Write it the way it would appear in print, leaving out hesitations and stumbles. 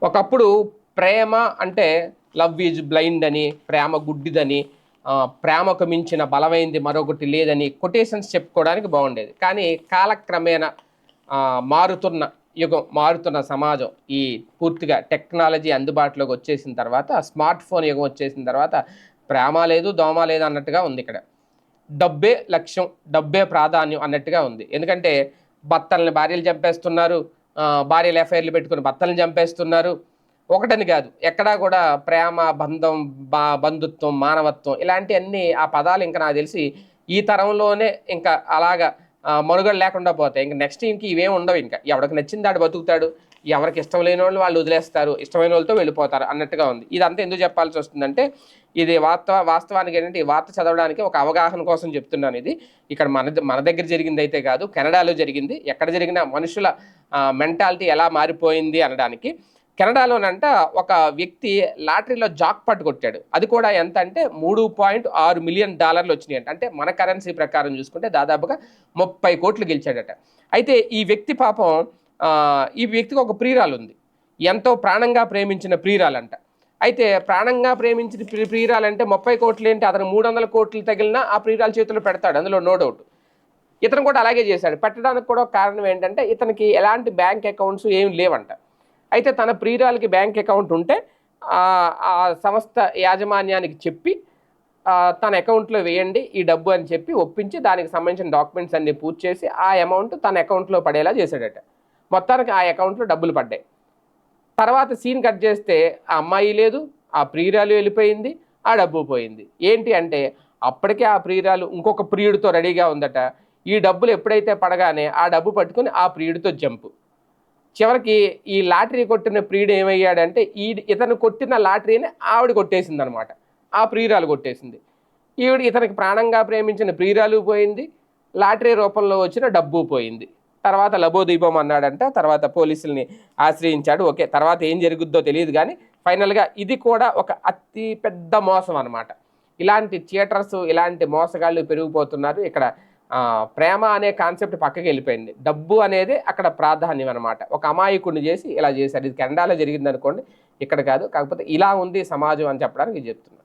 ఒకప్పుడు ప్రేమ అంటే love is blind అని, ప్రేమ గుడ్డిదని, ప్రేమకు మించిన బలమైంది మరొకటి లేదని కొటేషన్స్ చెప్పుకోవడానికి బాగుండేది. కానీ కాలక్రమేణా మారుతున్న యుగం, మారుతున్న సమాజం, ఈ పూర్తిగా టెక్నాలజీ అందుబాటులోకి వచ్చేసిన తర్వాత, స్మార్ట్ ఫోన్ యుగం వచ్చేసిన తర్వాత ప్రేమ లేదు, దోమ లేదు అన్నట్టుగా ఉంది ఇక్కడ. డబ్బే లక్ష్యం, డబ్బే ప్రాధాన్యం అన్నట్టుగా ఉంది. ఎందుకంటే భర్తల్ని భార్యలు చంపేస్తున్నారు, భార్యలు ఎఫ్ఐఆర్లు పెట్టుకుని భర్తల్ని చంపేస్తున్నారు. ఒకటని కాదు, ఎక్కడా కూడా ప్రేమ, బంధం, బంధుత్వం, మానవత్వం ఇలాంటివన్నీ ఆ పదాలు ఇంకా నాకు తెలిసి ఈ తరంలోనే ఇంకా అలాగా మనుగడ లేకుండా పోతాయి. ఇంకా నెక్స్ట్ ఇంక ఇవేం ఉండవు. ఇంకా ఎవరికి నచ్చింది ఆడు బతుకుతాడు, ఎవరికి ఇష్టం లేని వాళ్ళు వాళ్ళు వదిలేస్తారు, ఇష్టమైన వాళ్ళతో వెళ్ళిపోతారు అన్నట్టుగా ఉంది. ఇదంతా ఎందుకు చెప్పాల్సి వస్తుందంటే, ఇది వాస్తవానికి ఏంటంటే ఈ వార్త చదవడానికి ఒక అవగాహన కోసం చెప్తున్నాను. ఇది ఇక్కడ మన దగ్గర జరిగింది అయితే కాదు, కెనడాలో జరిగింది. ఎక్కడ జరిగిన మనుషుల మెంటాలిటీ ఎలా మారిపోయింది అనడానికి. కెనడాలోనంట ఒక వ్యక్తి లాటరీలో జాక్పాట్ కొట్టాడు. అది కూడా ఎంత అంటే $3.6 మిలియన్ వచ్చినాయంట. అంటే మన కరెన్సీ ప్రకారం చూసుకుంటే దాదాపుగా 30 కోట్లు గెలిచాడట. అయితే ఈ వ్యక్తి పాపం, ఈ వ్యక్తికి ఒక ప్రియురాలు ఉంది, ఎంతో ప్రాణంగా ప్రేమించిన ప్రియురాలంట. అయితే ప్రాణంగా ప్రేమించిన ప్రియురాలంటే 30 కోట్లు ఏంటి, అతను 300 కోట్లు తగిలినా ఆ ప్రియురాల చేతిలో పెడతాడు, అందులో నో డౌట్. ఇతను కూడా అలాగే చేశాడు. పెట్టడానికి కూడా కారణం ఏంటంటే ఇతనికి ఎలాంటి బ్యాంక్ అకౌంట్స్ ఏమి లేవంట. అయితే తన ప్రియురాలకి బ్యాంక్ అకౌంట్ ఉంటే ఆ సంస్థ యాజమాన్యానికి చెప్పి తన అకౌంట్లో వేయండి ఈ డబ్బు అని చెప్పి ఒప్పించి దానికి సంబంధించిన డాక్యుమెంట్స్ అన్ని పూర్తి చేసి ఆ అమౌంట్ తన అకౌంట్లో పడేలా చేశాడట. మొత్తానికి ఆ అకౌంట్లో డబ్బులు పడ్డాయి. తర్వాత సీన్ కట్ చేస్తే ఆ అమ్మాయి లేదు, ఆ ప్రియురాలు వెళ్ళిపోయింది, ఆ డబ్బు పోయింది. ఏంటి అంటే అప్పటికే ఆ ప్రియురాలు ఇంకొక ప్రియుడితో రెడీగా ఉందట. ఈ డబ్బులు ఎప్పుడైతే పడగానే ఆ డబ్బు పట్టుకుని ఆ ప్రియుడితో జంపు. చివరికి ఈ లాటరీ కొట్టిన ప్రియుడు ఏమయ్యాడంటే ఇతను కొట్టిన లాటరీని ఆవిడ కొట్టేసింది అనమాట. ఆ ప్రియురాలు కొట్టేసింది. ఇతనికి ప్రాణంగా ప్రేమించిన ప్రియురాలు పోయింది, లాటరీ రూపంలో వచ్చిన డబ్బు పోయింది. తర్వాత లబోదీపం అన్నాడంట. తర్వాత పోలీసుల్ని ఆశ్రయించాడు. ఓకే, తర్వాత ఏం జరుగుద్దో తెలియదు కానీ ఫైనల్గా ఇది కూడా ఒక అతి పెద్ద మోసం అనమాట. ఇలాంటి థియేటర్స్, ఇలాంటి మోసగాళ్ళు పెరిగిపోతున్నారు. ఇక్కడ ప్రేమ అనే కాన్సెప్ట్ పక్కకి వెళ్ళిపోయింది. డబ్బు అనేది అక్కడ ప్రాధాన్యం అనమాట. ఒక అమాయకుడిని చేసి ఇలా చేశారు. ఇది కెనడాలో జరిగింది అనుకోండి, ఇక్కడ కాదు. కాకపోతే ఇలా ఉంది సమాజం అని చెప్పడానికి చెప్తున్నాను.